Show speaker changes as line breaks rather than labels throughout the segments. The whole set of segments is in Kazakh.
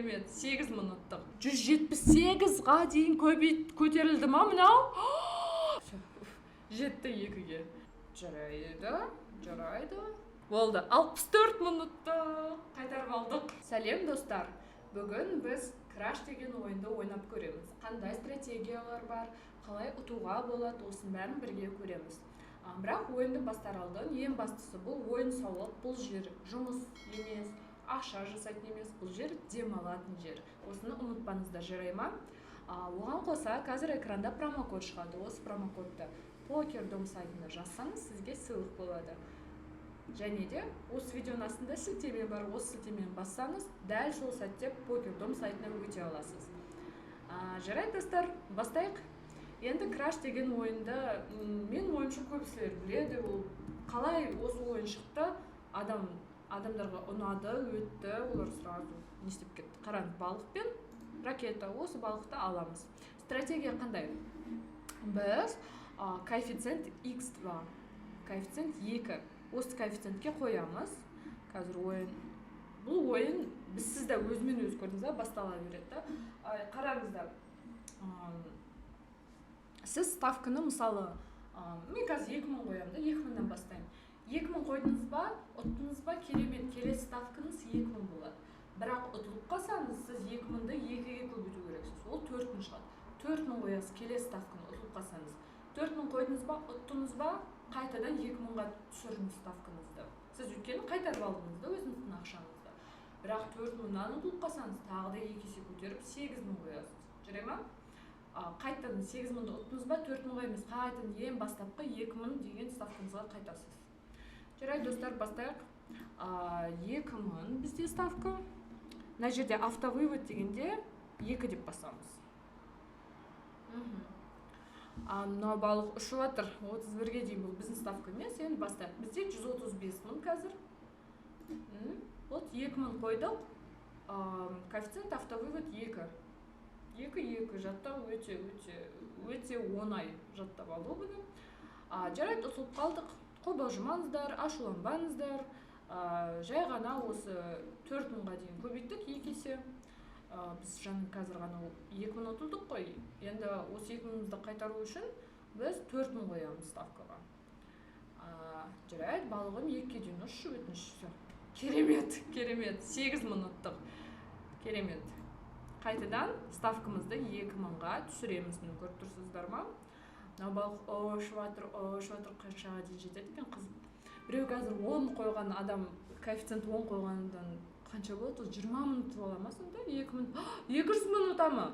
керемет. 8 минуттық. 178-ға дейін көтерілді ма мынау? Жетті 2-ге. Жарайды. Болды. 64 минутта қайтарып алдық. Сәлем достар. Бүгін біз Краш деген ойынды ойнап көреміз. Қандай стратегиялар бар, қалай ұтуға болады, осының бәрін бірге көреміз. Бірақ ойынды бастар алдын ең бастысы бұл ойын сауық, бұл жер жұмыс емес, ақша жасайтын емес, бұл жер демалатын жер. Осыны ұмытпаңыздар, жарай ма? Оған қоса қазір экранда промокод шығады. Осы промокодты PokerDom сайтында жазсаңыз, сізге сыйлық болады. Және де осы видеоның астында сілтеме бар, осы сілтемені бассаңыз, дәл сол сәтте PokerDom сайтына өте аласыз. Жарай достар, бастайық. Енді Краш деген ойынды мен ойыншы көпшілер біледі, ол қалай осы ойын шықты, адамдарға ұнады, өтті, олар сразу не істеп кетті. Қараңыз, балық пен ракета, осы балықты аламыз. Стратегия қандай? Біз коэффициент x2, коэффициент 2. Осы коэффициентке қоямыз. Қазір бұл ойын біз сізді өзімен өз көрдіңіз, бастала береді. Қараңыздар. Сіз ставканы мысалы, мен қазір 2000 қоямын да, 2000-нан бастаймын. 2000 қойдыңыз ба, ұттыңыз ба, керемет, келесі ставкаңыз 2000 болады. Бірақ ұтылып қалсаңыз, сіз 2000-ді 2-ге көбейту керексіз. Ол 4000 шығады. 4000 қоясыз, келесі ставканы ұтылып қалсаңыз. 4000 қойдыңыз ба, ұттыңыз ба, қайтадан 2000-ға түсіріңіз ставкаңызды. Сіз өйткені қайтарып алдыңыз да өзіңіздің ақшаңызды. Бірақ 4000-нан ұтылып қалсаңыз, тағы да 2 есе көтеріп 8000 қоясыз. Жарай ма? Қайтадан 8000-ді ұттыңыз ба, 4000-ға емес, қайтадан ең бастапқы 2000 деген ставкаңызға қайтасыз. Жарай достар, бастайық. 2000 бізде ставка. Мына жерде автовывод дегенде 2 деп басамыз. Мынау балық ұшып жатыр. 31-ге дейін бұл біздің ставка емес, енді бастайық. Бізде 135 мың қазір. Вот 2000 қойдық. Коэффициент автовывод 2. 2 жаттау өте оңай жаттап алу бұны. Жарайды, ұтылып қалдық. Қобалжымаңыздар, ашуланбаңыздар. Жай ғана осы 4000-ға дейін көбейттік 2 есе. Біз жаңа қазір ғана 2000 ұтылдық қой. Енді осы 2000-ді қайтару үшін біз 4000 қоямыз ставкаға. Жарайды, балығым 2-ге дейін ұшы өтініш. Керемет. 8 минуттық. Керемет. Қайтадан ставкамызды 2000-ға түсіреміз. Мені көріп тұрсыздар ма? Мынау балық ұшып жатыр, қаншаға дейін жетеді екен қыз. Біреу қазір 10 қойған адам, коэффициент 10 қойғандан қанша болады? 20 минут бола ма сонда? 200 минут ама.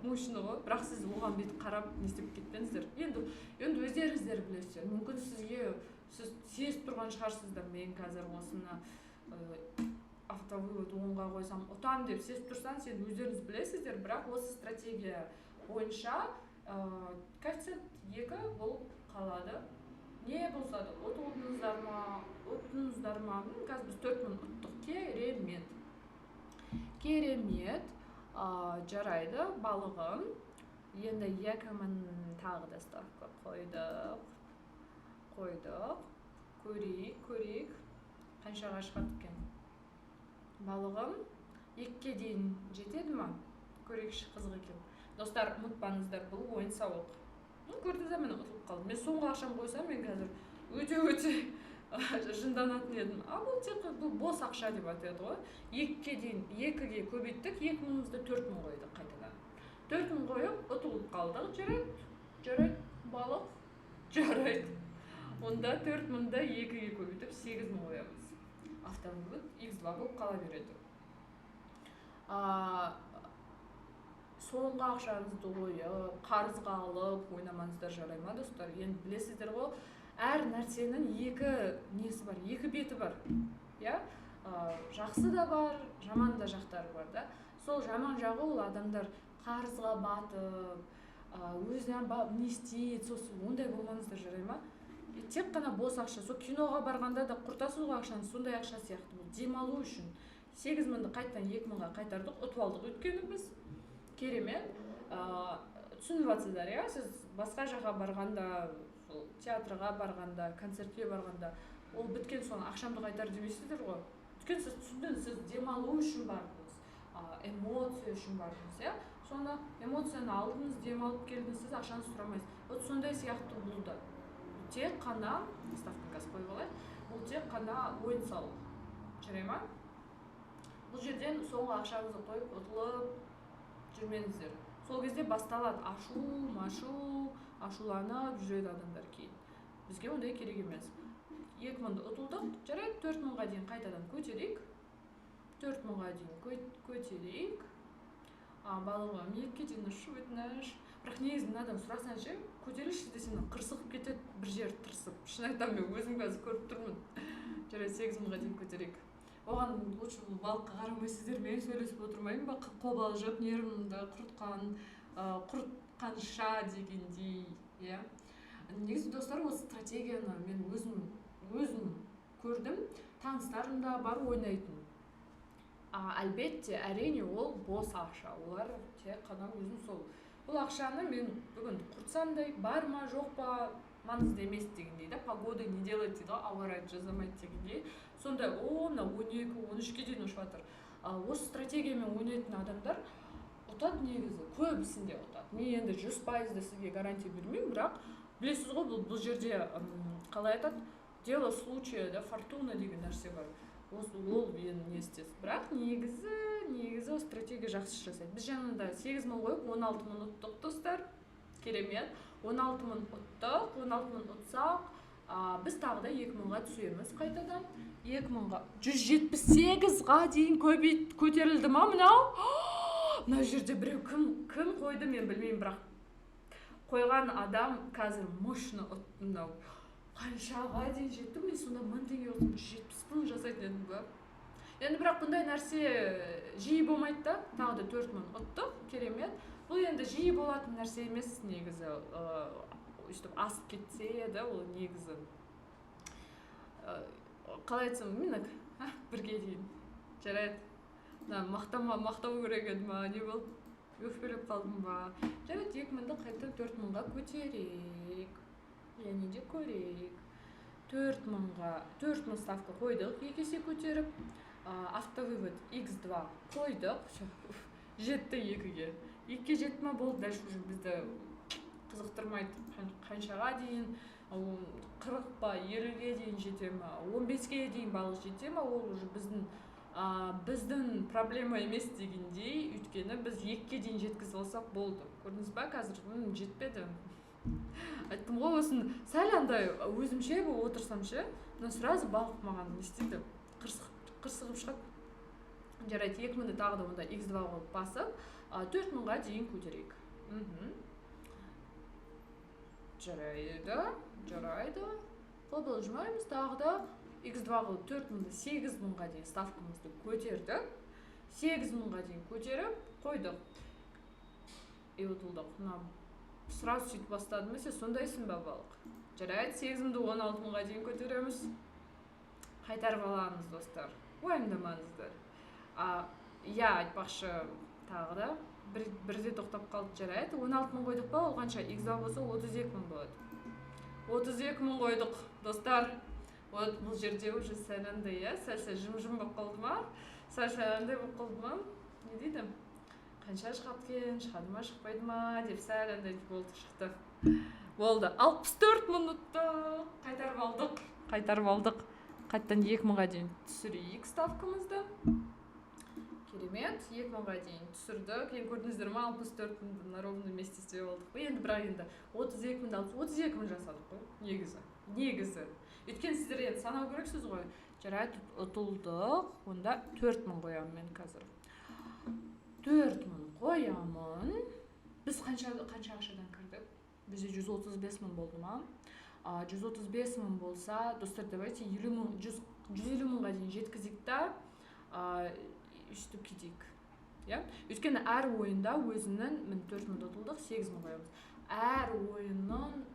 Мощно ғой. Бірақ сіз оған бет қарап не істеп кетпеңіздер. Енді өздеріңіздер білесіздер. Мүмкін сіз сезіп тұрған шығарсыздар. Мен қазір осыны автовывод 10-ға қойсам ұтам деп сезіп тұрсаң, сен өздеріңіз білесіздер. Бірақ осы стратегия бойынша коэффициент 2 болып қалады. Не болса да, ұтылдыңыздар ма, қазір біз 4000 ұттық. Керемет. Жарайды, балығым. Енді 2000 тағы да ставка қойдық. Көрейік. Қаншаға шығады екен? Балығым 2-ге дейін жетеді ма? Көрейікші, қызық екен. Достар, ұмытпаңыздар, бұл ойын сауық. Көрдіңіз, мен ұтылып қалдым. Мен соңғы ақшам қойсам, мен қазір өте жынданатын едім. Бұл бос ақша деп атайды ғой. 2-ге дейін 2-ге көбейттік, 2000-ді 4000 қойдық қайтадан. 4000 қойып, ұтылып қалдық. Жарайды, балық. Жарайды. Онда 4000-ді 2-ге көбейтіп 8000 қоямыз. Автовывод x2 болып қала береді. Соңғы ақшаңызды қойып, қарызға алып, ойнамаңыздар, жарай ма достар? Енді білесіздер ғой, әр нәрсенің 2 несі бар, 2 беті бар. Жақсы да бар, жаман да жақтары бар да. Сол жаман жағы ол адамдар қарызға батып, өзінен не істейді, сосын ондай болмаңыздар, жарай ма? Тек қана бос ақша, сол киноға барғанда да құртасыз ғой ақшаны, сондай ақша сияқты бұл. Демалу үшін 8000-ді қайттан 2000-ға қайтардық, ұтып алдық. Өйткені біз керемет. Түсініп жатсыздар, сіз басқа жаққа барғанда, театрға барғанда, концертке барғанда, ол біткен соң ақшамды қайтар демейсіздер ғой. Өйткені сіз түсіндіңіз, сіз демалу үшін бардыңыз. эмоция үшін бардыңыз, иә. Соны эмоцияны алдыңыз, демалып келдіңіз, сіз ақшаны сұрамайсыз. Вот сондай сияқты бұл да. Тек қана, ставканы қазір қойып алайық, бұл тек қана ойын сауық. Жарай ма? Бұл жерден соңғы ақшаңызды қойып, ұтылып жүрмеңіздер. Сол кезде басталады ашуланып жүреді адамдар кейін. Бізге ондай керек емес. 2000-ды ұтылдық, жарайды, 4000-ға дейін қайтадан көтерейік. 4000-ға дейін көтерейік. Балыға мекке дейін өтініш. Бірақ негізі мынадан сұрасаң ше, көтерілші десең қырсығып кетеді, бір жер тырысып. Шын айтамын, мен өзім қазір көріп тұрмын. Жарайды, 8000-ға дейін көтерейік. Оған лучше бұл балыққа қарамай сіздермен сөйлесіп отырмайын ба, қобалжып, нервімді құртқанша дегендей, иә. Негізі достар, осы стратегияны мен өзім көрдім, таныстарым да бар ойнайтын. Әлбетте, әрине ол бос ақша, олар тек қана өзім сол. Бұл ақшаны мен бүгін құртсам да, бар ма, жоқ па, маңызды емес дегендей, да, погода не делает дейді, ауа райы жазамайды дегендей. Сондай, мына 12-13-ке дейін ұшып жатыр. Осы стратегиямен ойнайтын адамдар ұтады негізі, көбісінде ұтады. Мен енді 100% сізге гарантия бермеймін, бірақ білесіз ғой, бұл жерде қалай айтады, дело случая, да, фортуна деген нәрсе бар. Ол енді не істесіз. Бірақ негізі стратегия жақсы жасайды. Біз жаңында 8000 қойып 16000 ұттық достар. Керемет. 16000 ұттық, 16000 ұтсақ, біз тағы да 2000-ға түсеміз қайтадан. 2000-ға 178-ға дейін көтерілді ма мынау? Мына жерде біреу кім қойды мен білмеймін, бірақ қойған адам қазір мощно ұтты мынау. Қаншаға дейін жеттім, мен сонда 1000 теңге ұтып 70 000 жасайтын едім ба. Енді бірақ бұндай нәрсе жиі болмайды да, тағы да 4000 ұттық, керемет. Бұл енді жиі болатын нәрсе емес негізі, өйстіп асып кетсе еді, ол негізі. Қалай айтсам, мен бірге дейін. Жарайды. Мақтау керек еді ма, не болды? Өкпелеп қалдым ба. Жарайды, 2000-ді қайтадан 4000-ға көтерейік. Яғни де көрейік. 4000 ставка қойдық, 2 есе көтеріп. Автовывод x2 қойдық. Жетті 2-ге. 2-ге жетті ма болды, дәл уже бізді қызықтырмайды. Қаншаға дейін, 40 па, 50-ге дейін жете ма, 15-ге дейін балық жете ма, ол уже біздің проблема емес дегендей, өйткені біз 2-ге дейін жеткізіп алсақ болды. Көрдіңіз ба, қазір жетпеді. Айттым ғой, осын сәл андай өзімше бұл отырсам ше, сразу балық маған не істейді, қырсығып шығады. Жарайды, 2000-ді тағы да онда x2 қойып басып, 4000-ға дейін көтерейік. Жарайды. Қобалжымаймыз, тағы да x2 қойып 4000-ді 8000-ға дейін ставкамызды көтердік. 8000-ға дейін көтеріп қойдық. Ұтылдық. Сразу сөйтіп бастадым, сен сондайсың ба балық? Жарайды, 8000-ді 16000-ға дейін көтереміз. Қайтарып аламыз, достар. Уайымдамаңыздар. Айтпақшы тағы да бірде тоқтап қалды. Жарайды, 16000 қойдық па, ол қанша x2 болса 32000 болады. 32000 қойдық, достар. Бұл жерде уже сәлінде, сәл жым-жым болып қалды ма? Сәл-сәлінде болып қалды ма? Не дейді? Қанша шығады кен, шығады ма, шықпайды ма, деп сәл андай болды, шықты. Болды, 64 ұттық, қайтарып алдық. Қайттан 2000-ға дейін түсірейік ставкамызды. Керемет, 2000-ға дейін түсірдік. Ең көрдіңіздер ма, 64-ді на ровном месте істеп алдық. Енді бірақ енді 32-ді алып, 32-ді жасадық қой, негізі. Өйткені сіздер енді санау керексіз ғой. Жарайды, ұтылдық, онда 4000 қоямын мен қазір. 4000 қоямын. Біз қанша ақшадан кірдік? Бізде 135 000 болды ма? 135 000 болса, достар, давайте 150 000-ға дейін жеткізейік та, үштіп кетейік. Өйткені әр ойында өзінің 4000 ұтылдық, 8000 қоямыз. Әр ойынның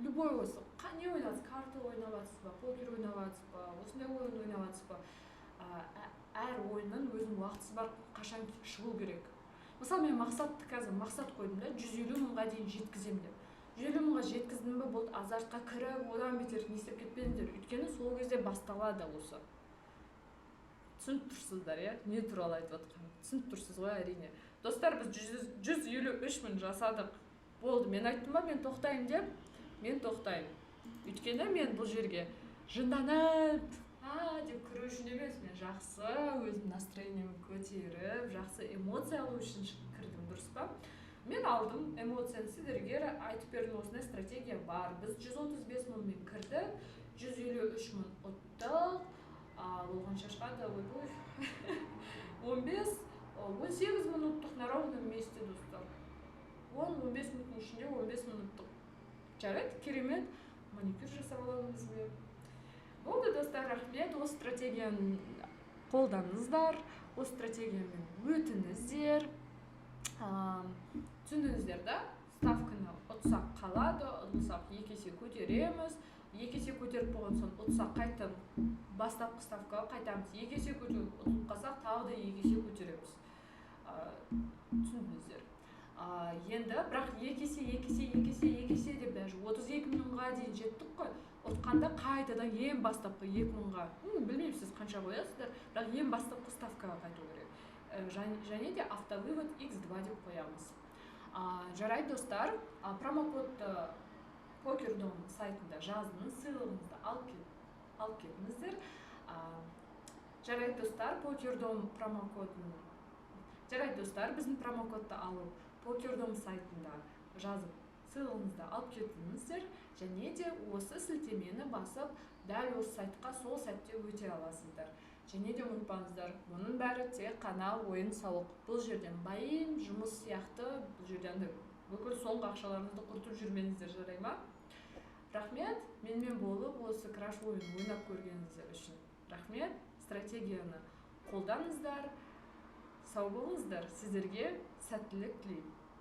любой осы, не ойнадыңыз? Карта ойнаватсыз ба, покер ойнаватсыз ба, осындай ойын ойнаватсыз ба? Әр ойынның өзінің уақытысы бар, қашан шығу керек. Мысалы, мен мақсат қойдым да, 150 000-ға дейін жеткізем деп. 150 000-ға жеткіздім бе, болды, азартқа кіріп, одан бетер не істеп кетпеңдер. Өйткені сол кезде басталады осы. түсініп тұрсыздар, иә, не туралы айтып жатқанын түсініп тұрсыз ғой, әрине. Достар, біз 153 мың жасадық. Болды, мен айттым ба, мен тоқтаймын деп, мен тоқтаймын. Өйткені мен бұл жерге жынданып, деп кіру үшін емес, мен жақсы өзім настроениемді көтеріп, жақсы эмоция алу үшін кірдім, дұрыс па? Мен алдым эмоцияны, сіздерге айтып бердім, осындай стратегия бар. Біз 135 мыңмен кірдік, 153 мың ұттық, болғанша шығады, 18 мың ұттық на ровном месте, достар. 10-15 минуттың ішінде 15 мың ұттық. Жарайды, керемет, маникюр жасап аламыз бе? Болды, достар, рахмет, осы стратегияны қолданыңыздар, осы стратегиямен өтіңіздер. Түсіндіңіздер, да? Ставканы ұтсақ қалады, ұтсақ 2 есе көтереміз. 2 есе көтеріп болған соң ұтсақ қайтып бастапқы ставкаға қайтамыз. 2 есе көтеріп ұтып қалсақ тағы да 2 есе көтереміз. Түсіндіңіздер. Енді бірақ 2 есе деп даже 32 мыңға дейін жеттік қой. Ұтқанда қайтадан ең бастапқы 2 мыңға, білмеймін сіз қанша қоясыздар, бірақ ең бастапқы ставкаға қайту керек. Және де автовывод X2 деп қоямыз. Жарайды, достар, промокодты PokerDom сайтында жазыңыз, сыйлығыңызды алып кетіңіздер. Жарайды, достар, PokerDom промокодын. Жарайды, достар, біздің промокодты алып PokerDom сайтында жазып, сыйлығыңызды алып кетіңіздер. Және де осы сілтемені басып, дәл осы сайтқа сол сәтте өте аласыздар. Және де ұмытпаңыздар, мұның бәрі тек қана ойын-сауық. Бұл жерден байым, жұмыс сияқты, бұл жерден бүкіл соңғы ақшаларыңызды құртып жүрмеңіздер, жарай ма? Рахмет, менімен болып осы краш ойын ойнап көргеніңіздер үшін. Рахмет, стратегияны қолданыңыздар, сау болыңыздар, сіздерге сәттілік тілеймін.